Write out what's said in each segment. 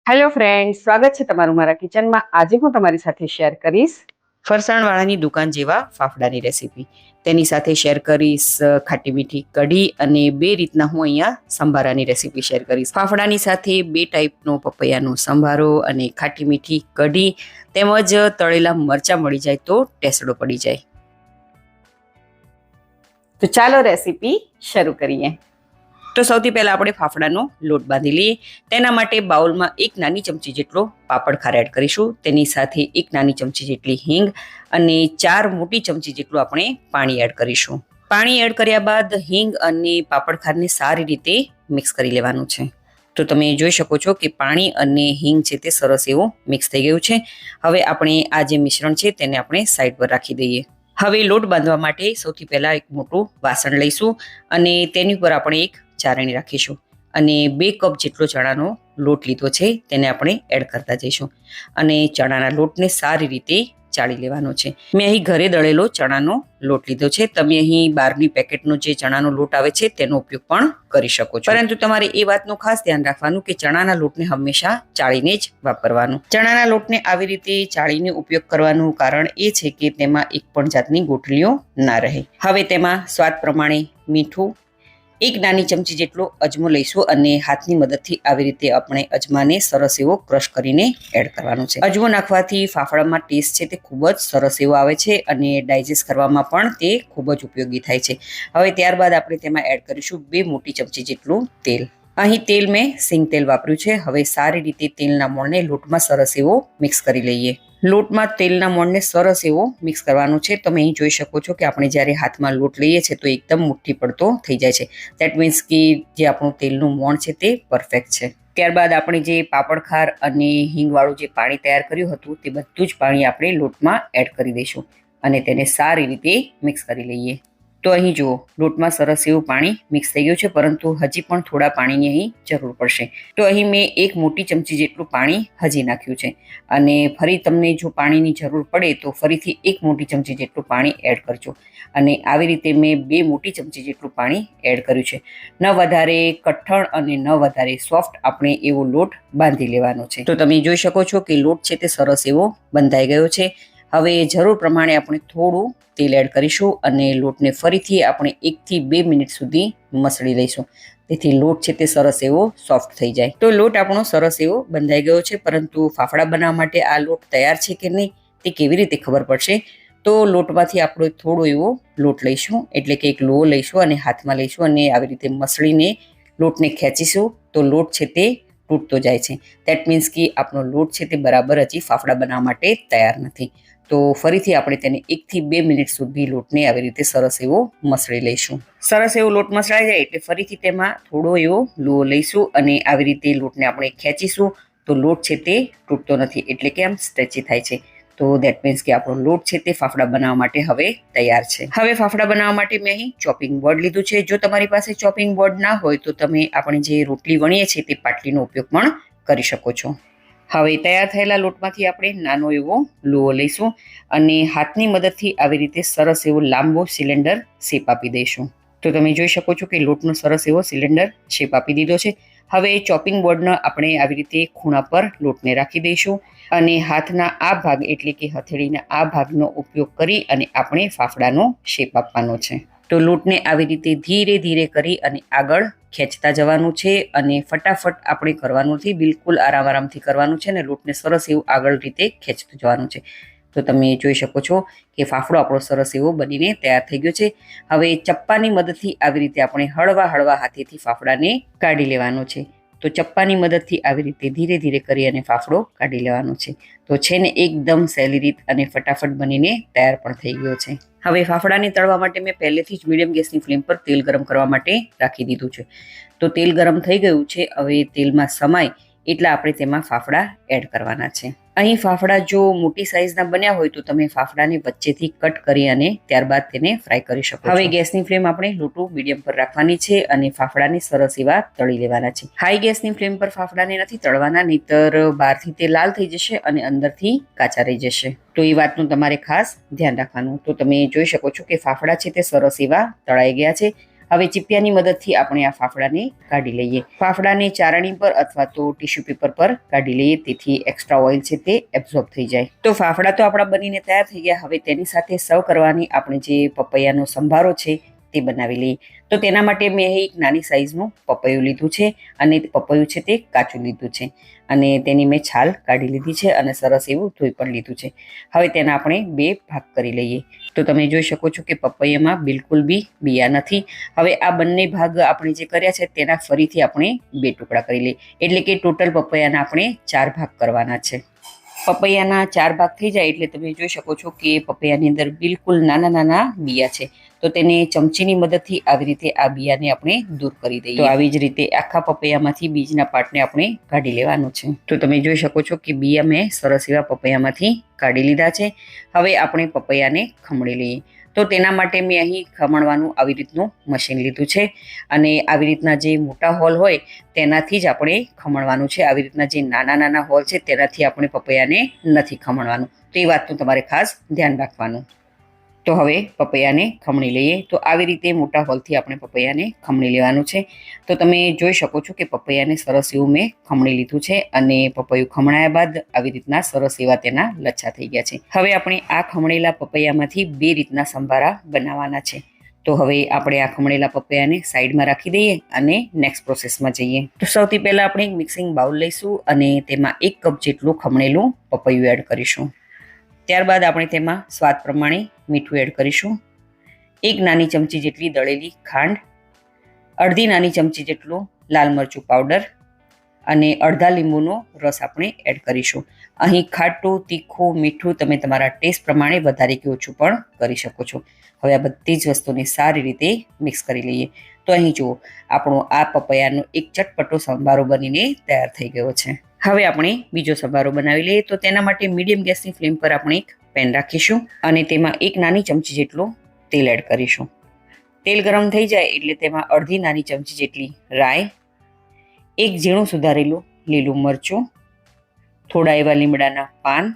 Hello friend, સ્વાગત છે તમારું મારા કિચનમાં. આજે હું તમારી સાથે શેર કરીશ ફરસાણવાળાની દુકાન જેવા ફાફડાની રેસીપી. તેની સાથે શેર કરીશ ખાટી મીઠી કઢી અને બે રીતના હું અહીંયા સંભારાની રેસીપી શેર કરીશ. ફાફડાની સાથે બે ટાઈપનો પપૈયાનો સંભારો અને ખાટી મીઠી કઢી તેમજ તળેલા મરચાં મળી જાય તો ટેસડો પડી જાય. તો ચાલો રેસીપી શરૂ કરીએ. તો સૌથી પહેલાં આપણે ફાફડાનો લોટ બાંધી લઈએ. તેના માટે બાઉલમાં એક નાની ચમચી જેટલો પાપડ ખાર એડ કરીશું. તેની સાથે એક નાની ચમચી જેટલી હિંગ અને 4 મોટી ચમચી જેટલું આપણે પાણી એડ કરીશું. પાણી એડ કર્યા બાદ હિંગ અને પાપડ ખારને સારી રીતે મિક્સ કરી લેવાનું છે. તો તમે જોઈ શકો છો કે પાણી અને હિંગ છે તે સરસ એવું મિક્સ થઈ ગયું છે. હવે આપણે આ જે મિશ્રણ છે તેને આપણે સાઈડ પર રાખી દઈએ. હવે લોટ બાંધવા માટે સૌથી પહેલાં એક મોટું વાસણ લઈશું અને તેની ઉપર આપણે એક ચારણી રાખીશું અને 2 કપ જેટલો ચણાનો લોટ લીધો છે તેને આપણે એડ કરતા જઈશું અને ચણાના લોટને સારી રીતે ચાળી લેવાનો છે. મેં અહીં ઘરે દળેલો ચણાનો લોટ લીધો છે. તમે અહીં બહારની પેકેટનો જે ચણાનો લોટ આવે છે તેનો ઉપયોગ પણ કરી શકો છો, પરંતુ તમારે એ વાતનું ખાસ ધ્યાન રાખવાનું કે ચણાના લોટને હંમેશા ચાળીને જ વાપરવાનું. ચણાના લોટને આવી રીતે ચાળીને ઉપયોગ કરવાનું કારણ એ છે કે તેમાં એક પણ જાતની ગોઠલીઓ ના રહે. હવે તેમાં સ્વાદ પ્રમાણે મીઠું, એક નાની ચમચી જેટલો અજમો લઈશું અને હાથની મદદથી આવી રીતે આપણે અજમાને સરસ એવો ક્રશ કરીને એડ કરવાનો છે. અજમો નાખવાથી ફાફડામાં ટેસ્ટ છે તે ખૂબ જ સરસ એવો આવે છે અને ડાયજેસ્ટ કરવામાં પણ તે ખૂબ જ ઉપયોગી થાય છે. હવે ત્યારબાદ આપણે તેમાં એડ કરીશું 2 મોટી ચમચી જેટલું તેલ. અહીં તેલ મેં સિંગ તેલ વાપર્યું છે. હવે સારી રીતે તેલના મોણને લોટમાં સરસ એવો મિક્સ કરી લઈએ. લોટમાં તેલના મોણને સરસ એવો મિક્સ કરવાનો છે. તમે અહીં જોઈ શકો છો કે આપણે જ્યારે હાથમાં લોટ લઈએ છીએ તો એકદમ મુઠ્ઠી પડતો થઈ જાય છે. દેટ મીન્સ કે જે આપણું તેલનું મોણ છે તે પરફેક્ટ છે. ત્યારબાદ આપણે જે પાપડ ખાર અને હિંગવાળું જે પાણી તૈયાર કર્યું હતું તે બધું જ પાણી આપણે લોટમાં એડ કરી દઈશું અને તેને સારી રીતે મિક્સ કરી લઈએ. તો અહીં જુઓ, લોટમાં સરસ એવું પાણી મિક્સ થઈ ગયું છે, પરંતુ હજી પણ થોડા પાણીની અહીં જરૂર પડશે. તો અહીં મેં 1 મોટી ચમચી જેટલું પાણી હજી નાખ્યું છે અને ફરી તમને જો પાણીની જરૂર પડે તો ફરીથી 1 મોટી ચમચી જેટલું પાણી એડ કરજો અને આવી રીતે મેં 2 મોટી ચમચી જેટલું પાણી એડ કર્યું છે. ન વધારે કઠણ અને ન વધારે સોફ્ટ આપણે એવો લોટ બાંધી લેવાનો છે. તો તમે જોઈ શકો છો કે લોટ છે તે સરસ એવો બંધાઈ ગયો છે. હવે જરૂર પ્રમાણે આપણે થોડું તેલ એડ કરીશું અને લોટને ફરીથી આપણે 1 થી 2 મિનિટ સુધી મસળી લઈશું, તેથી લોટ છે તે સરસ એવો સોફ્ટ થઈ જાય. તો લોટ આપણો સરસ એવો બંધાઈ ગયો છે, પરંતુ ફાફડા બનાવવા માટે આ લોટ તૈયાર છે કે નહીં તે કેવી રીતે ખબર પડશે? તો લોટમાંથી આપણે થોડો એવો લોટ લઈશું, એટલે કે એક લોહો લઈશું અને હાથમાં લઈશું અને આવી રીતે મસળીને લોટને ખેંચીશું તો લોટ છે તે તૂટતો જાય છે. દેટ મીન્સ કે આપણો લોટ છે તે બરાબર હજી ફાફડા બનાવવા માટે તૈયાર નથી. તો ફરીથી આપણે તેને 1 થી 2 મિનિટ સુધી લોટને આવી રીતે સરસ એવો મસળી લઈશું. સરસ એવો લોટ મસળાઈ જાય એટલે ફરીથી તેમાં થોડો એવો લોહો લઈશું અને આવી રીતે લોટને આપણે ખેંચીશું તો લોટ છે તે તૂટતો નથી, એટલે કે આમ સ્ટ્રેચી થાય છે. તો દેટ મીન્સ કે આપણો લોટ છે તે ફાફડા બનાવવા માટે હવે તૈયાર છે. હવે ફાફડા બનાવવા માટે મેં અહીં ચોપિંગ બોર્ડ લીધું છે. જો તમારી પાસે ચોપિંગ બોર્ડ ના હોય તો તમે આપણે જે રોટલી વણીએ છીએ તે પાટલીનો ઉપયોગ પણ કરી શકો છો. હવે તૈયાર થયેલા લોટમાંથી આપણે નાનો એવો લોહો લઈશું અને હાથની મદદથી આવી રીતે સરસ એવો લાંબો સિલિન્ડર શેપ આપી દઈશું. તો તમે જોઈ શકો છો કે લોટનો સરસ એવો સિલિન્ડર શેપ આપી દીધો છે. હવે ચોપિંગ બોર્ડનો આપણે આવી રીતે ખૂણા પર લોટને રાખી દઈશું અને હાથના આ ભાગ એટલે કે હથેળીના આ ભાગનો ઉપયોગ કરી અને આપણે ફાફડાનો શેપ આપવાનો છે. તો લોટને આવી રીતે ધીરે ધીરે કરી અને આગળ ખેંચતા જવાનું છે અને ફટાફટ આપણે કરવાનું નથી, બિલકુલ આરામથી કરવાનું છે અને લોટને સરસ એવું આગળ રીતે ખેંચતું જવાનું છે. તો તમે જોઈ શકો છો કે ફાફડો આપણો સરસ એવો બનીને તૈયાર થઈ ગયો છે. હવે ચપ્પાની મદદથી આવી રીતે આપણે હળવા હાથેથી ફાફડાને કાઢી લેવાનો છે. તો ચપ્પાની મદદથી આવી રીતે ધીરે ધીરે કરી અને ફાફડો કાઢી લેવાનો છે. તો છે ને એકદમ સહેલી રીત અને ફટાફટ બનીને તૈયાર પણ થઈ ગયો છે. હવે ફાફડાને તળવા માટે મેં પહેલેથી જ મીડિયમ ગેસની ફ્લેમ પર તેલ ગરમ કરવા માટે રાખી દીધું છે. તો તેલ ગરમ થઈ ગયું છે. હવે તેલમાં સમાય એટલા આપણે તેમાં ફાફડા એડ કરવાના છે. અહીં ફાફડા જો મોટી સાઇઝના બન્યા હોય તો તમે ફાફડાને વચ્ચેથી કટ કરી અને ત્યારબાદ તેને ફ્રાય કરી શકો. હવે ગેસની ફ્લેમ આપણે લોટું મીડિયમ પર રાખવાની છે અને ફાફડાને સરસ એવા તળી લેવાના છે. હાઈ ગેસની ફ્લેમ પર ફાફડાને નથી તળવાના, નહીતર બહારથી તે લાલ થઈ જશે અને અંદરથી કાચા રહી જશે. તો એ વાતનું તમારે ખાસ ધ્યાન રાખવાનું. તો તમે જોઈ શકો છો કે ફાફડા છે તે સરસ એવા તળાઈ ગયા છે હવે ચીપિયાની મદદથી આપણે આ ફાફડાને કાઢી લઈએ. ફાફડાને ચારણી પર અથવા તો ટીશ્યુ પેપર પર કાઢી લઈએ, તેથી એક્સ્ટ્રા ઓઇલ છે તે એબ્ઝોર્બ થઈ જાય. તો ફાફડા તો આપણા બનીને તૈયાર થઈ ગયા. હવે તેની સાથે સર્વ કરવાની આપણે જે પપૈયાનો સંભારો છે તે બનાવી લઈએ. તો તેના માટે મેં અહીં એક નાની સાઈઝનું પપૈયું લીધું છે અને પપૈયું છે તે કાચું લીધું છે અને તેની મેં છાલ કાઢી લીધી છે અને સરસ એવું ધોઈ પણ લીધું છે. હવે તેના આપણે 2 ભાગ કરી લઈએ. તો તમે જોઈ શકો છો કે પપૈયામાં બિલકુલ બી બિયા નથી. હવે આ બંને ભાગ આપણે જે કર્યા છે તેના ફરીથી આપણે 2 ટુકડા કરી લઈએ, એટલે કે ટોટલ પપૈયાના આપણે 4 ભાગ કરવાના છે. પપૈયાના 4 ભાગ થઈ જાય એટલે તમે જોઈ શકો છો કે પપૈયાની અંદર બિલકુલ નાના નાના બિયા છે. તો તેને ચમચીની મદદથી આવી રીતે આ બિયાને આપણે દૂર કરી દઈએ. તો આવી જ રીતે આખા પપૈયામાંથી બીજના પાર્ટને આપણે કાઢી લેવાનું છે. તો તમે જોઈ શકો છો કે બિયા મેં સરસ એવા પપૈયામાંથી કાઢી લીધા છે. હવે આપણે પપૈયાને ખમણી લઈએ. તો તેના માટે મેં અહીં ખમણવાનું આવી રીતનું મશીન લીધું છે અને આવી રીતના જે મોટા હોલ હોય તેનાથી જ આપણે ખમણવાનું છે. આવી રીતના જે નાના નાના હોલ છે તેનાથી આપણે પપૈયાને નથી ખમણવાનું. તો એ વાતનું તમારે ખાસ ધ્યાન રાખવાનું. તો હવે પપૈયાને ખમણી લઈએ. તો આવી રીતે મોટા હોલથી આપણે પપૈયાને ખમણી લેવાનું છે. તો તમે જોઈ શકો છો કે પપૈયાને સરસ એવું મેં ખમણી લીધું છે અને પપૈયું ખમણાયા બાદ આવી રીતના સરસ એવા તેના લચ્છા થઈ ગયા છે. હવે આપણે આ ખમણેલા પપૈયામાંથી 2 રીતના સંભારા બનાવવાના છે. તો હવે આપણે આ ખમણેલા પપૈયાને સાઈડમાં રાખી દઈએ અને નેક્સ્ટ પ્રોસેસમાં જઈએ. તો સૌથી પહેલાં આપણે એક મિક્સિંગ બાઉલ લઈશું અને તેમાં 1 કપ જેટલું ખમણેલું પપૈયું એડ કરીશું. ત્યારબાદ આપણે તેમાં સ્વાદ પ્રમાણે મીઠું એડ કરીશું, 1 નાની ચમચી જેટલી દળેલી ખાંડ, અડધી નાની ચમચી જેટલું લાલ મરચું પાવડર અને અડધા લીંબુનો રસ આપણે એડ કરીશું. અહીં ખાટું, તીખું, મીઠું તમે તમારા ટેસ્ટ પ્રમાણે વધારે કે ઓછું પણ કરી શકો છો. હવે આ બધી જ વસ્તુને સારી રીતે મિક્સ કરી લઈએ. તો અહીં જુઓ, આપણો આ પપૈયાનો એક ચટપટો સંભારો બનીને તૈયાર થઈ ગયો છે. હવે આપણે બીજો સંભારો બનાવી લઈએ. તો તેના માટે મીડિયમ ગેસની ફ્લેમ પર આપણે એક પેન રાખીશું અને તેમાં 1 નાની ચમચી જેટલું તેલ એડ કરીશું. તેલ ગરમ થઈ જાય એટલે તેમાં અડધી નાની ચમચી જેટલી રાઈ, 1 ઝીણું સુધારેલું લીલું મરચું, થોડા એવા લીમડાના પાન,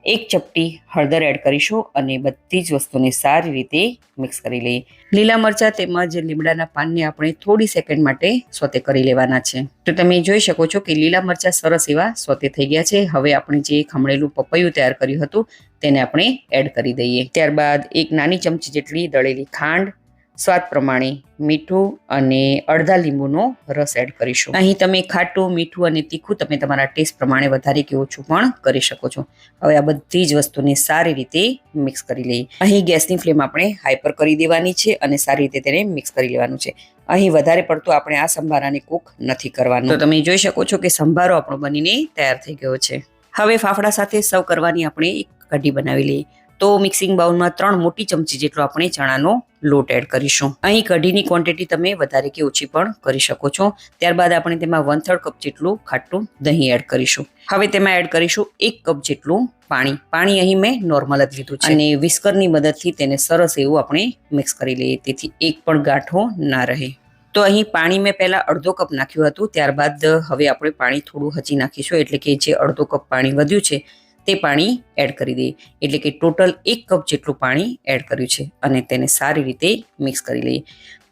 1 ચપટી હળદર એડ કરીશું અને બધી જ વસ્તુને સારી રીતે મિક્સ કરી લઈએ. લીલા મરચાં તેમજ લીમડાના પાનને આપણે થોડી સેકન્ડ માટે સોતે કરી લેવાના છે. તો તમે જોઈ શકો છો કે લીલા મરચાં સરસ એવા સોતે થઈ ગયા છે. હવે આપણે જે ખમણેલું પપૈયું તૈયાર કર્યું હતું તેને આપણે એડ કરી દઈએ. ત્યારબાદ 1 નાની ચમચી જેટલી દળેલી ખાંડ, સ્વાદ પ્રમાણે મીઠું અને અડધા લીંબુનો રસ એડ કરીશું. અહીં તમે ખાટું, મીઠું અને તીખું તમે તમારા ટેસ્ટ પ્રમાણે વધારે કે ઓછું પણ કરી શકો છો. હવે આ બધી જ વસ્તુને સારી રીતે મિક્સ કરી લઈએ. અહીં ગેસની ફ્લેમ આપણે હાઈ પર કરી દેવાની છે અને સારી રીતે તેને મિક્સ કરી લેવાનું છે. અહીં વધારે પડતું આપણે આ સંભારાને કૂક નથી કરવાનું. તો તમે જોઈ શકો છો કે સંભારો આપણો બનીને તૈયાર થઈ ગયો છે. હવે ફાફડા સાથે સર્વ કરવાની આપણે એક કઢી બનાવી લઈએ. તો મિક્સિંગ બાઉલમાં 3 મોટી ચમચી જેટલો આપણે ચણાનો લોટ એડ કરીશું. અહીં કઢીની ક્વોન્ટિટી તમે વધારે કે ઓછી પણ કરી શકો છો. ત્યારબાદ આપણે તેમાં 1/3 કપ જેટલું ખાટું દહીં એડ કરીશું. હવે તેમાં એડ કરીશું 1 કપ જેટલું પાણી. પાણી અહીં મેં નોર્મલ જ લીધું છે અને વિસ્કરની મદદથી તેને સરસ એવું આપણે મિક્સ કરી લઈએ, તેથી એક પણ ગાંઠો ના રહે. તો અહીં પાણી મેં પહેલાં અડધો કપ નાખ્યું હતું. ત્યારબાદ હવે આપણે પાણી થોડું હજી નાખીશું, એટલે કે જે અડધો કપ પાણી વધ્યું છે તે પાણી એડ કરી દઈએ. એટલે કે ટોટલ 1 કપ જેટલું પાણી એડ કર્યું છે અને તેને સારી રીતે મિક્સ કરી લઈએ.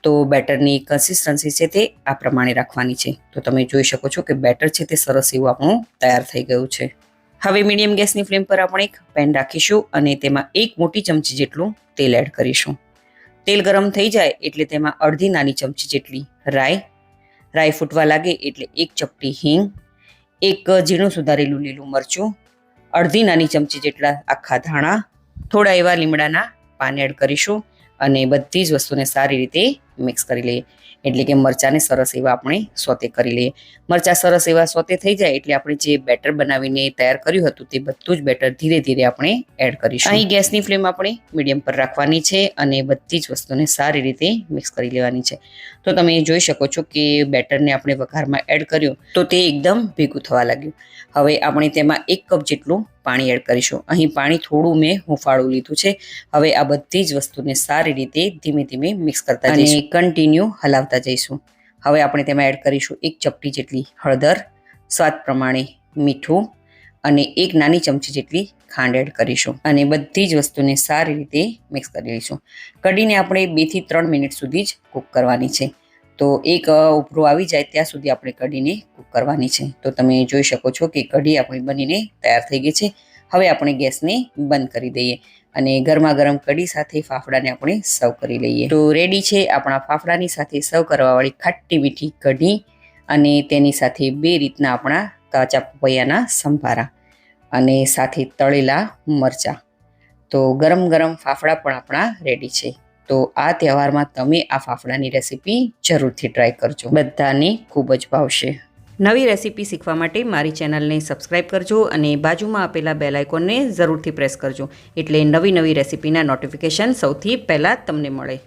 તો બેટરની કન્સિસ્ટન્સી છે તે આ પ્રમાણે રાખવાની છે. તો તમે જોઈ શકો છો કે બેટર છે તે સરસ એવું આપણું તૈયાર થઈ ગયું છે. હવે મીડિયમ ગેસની ફ્લેમ પર આપણે એક પેન રાખીશું અને તેમાં 1 મોટી ચમચી જેટલું તેલ એડ કરીશું. તેલ ગરમ થઈ જાય એટલે તેમાં અડધી નાની ચમચી જેટલી રાઈ ફૂટવા લાગે એટલે 1 ચપટી હિંગ, 1 ઝીણું સુધારેલું લીલું મરચું, અડધી નાની ચમચી જેટલા આખા ધાણા, થોડા એવા લીમડાના પાન એડ કરીશું અને બધી જ વસ્તુને સારી રીતે મિક્સ કરી લઈએ. એટલે કે મરચાંને સરસ એવા આપણે સોતે કરી લઈએ. મરચાં સરસ એવા સોતે થઈ જાય એટલે આપણે જે બેટર બનાવીને તૈયાર કર્યું હતું તે બધું જ બેટર ધીરે ધીરે આપણે એડ કરીશું. અહીં ગેસની ફ્લેમ આપણે મીડિયમ પર રાખવાની છે અને બધી જ વસ્તુને સારી રીતે મિક્સ કરી લેવાની છે. તો તમે જોઈ શકો છો કે બેટરને આપણે વઘારમાં એડ કર્યું તો તે એકદમ ભેગું થવા લાગ્યું. હવે આપણે તેમાં 1 કપ જેટલું પાણી એડ કરીશું. અહીં પાણી થોડું મેં હુંફાળું લીધું છે. હવે આ બધી જ વસ્તુને સારી રીતે ધીમે ધીમે મિક્સ કરતા જઈશું, કન્ટિન્યુ હલાવતા જઈશું. હવે આપણે તેમાં એડ કરીશું 1 ચપટી જેટલી હળદર, સ્વાદ પ્રમાણે મીઠું અને 1 નાની ચમચી જેટલી ખાંડ એડ કરીશું અને બધી જ વસ્તુને સારી રીતે મિક્સ કરી લઈશું. કઢીને આપણે 2 થી 3 મિનિટ સુધી જ કૂક કરવાની છે. તો એક ઉભરો આવી જાય ત્યાં સુધી આપણે કઢીને કૂક કરવાની છે. તો તમે જોઈ શકો છો કે કઢી આપણી બનીને તૈયાર થઈ ગઈ છે. હવે આપણે ગેસને બંધ કરી દઈએ અને ગરમા ગરમ કઢી સાથે ફાફડાને આપણે સર્વ કરી લઈએ. તો રેડી છે આપણા ફાફડાની સાથે સર્વ કરવાવાળી ખાટી મીઠી કઢી અને તેની સાથે 2 રીતના આપણા કાચા પપૈયાના સંભારા અને સાથે તળેલા મરચાં. તો ગરમ ગરમ ફાફડા પણ આપણા રેડી છે. તો આ તહેવારમાં તમે આ ફાફડાની રેસીપી જરૂરથી ટ્રાય કરજો, બધાને ખૂબ જ ભાવશે. નવી રેસીપી શીખવા માટે મારી ચેનલને સબસ્ક્રાઈબ કરજો અને બાજુમાં આપેલા બેલ આઇકોનને જરૂરથી પ્રેસ કરજો, એટલે નવી રેસીપીના નોટિફિકેશન સૌથી પહેલાં તમને મળે.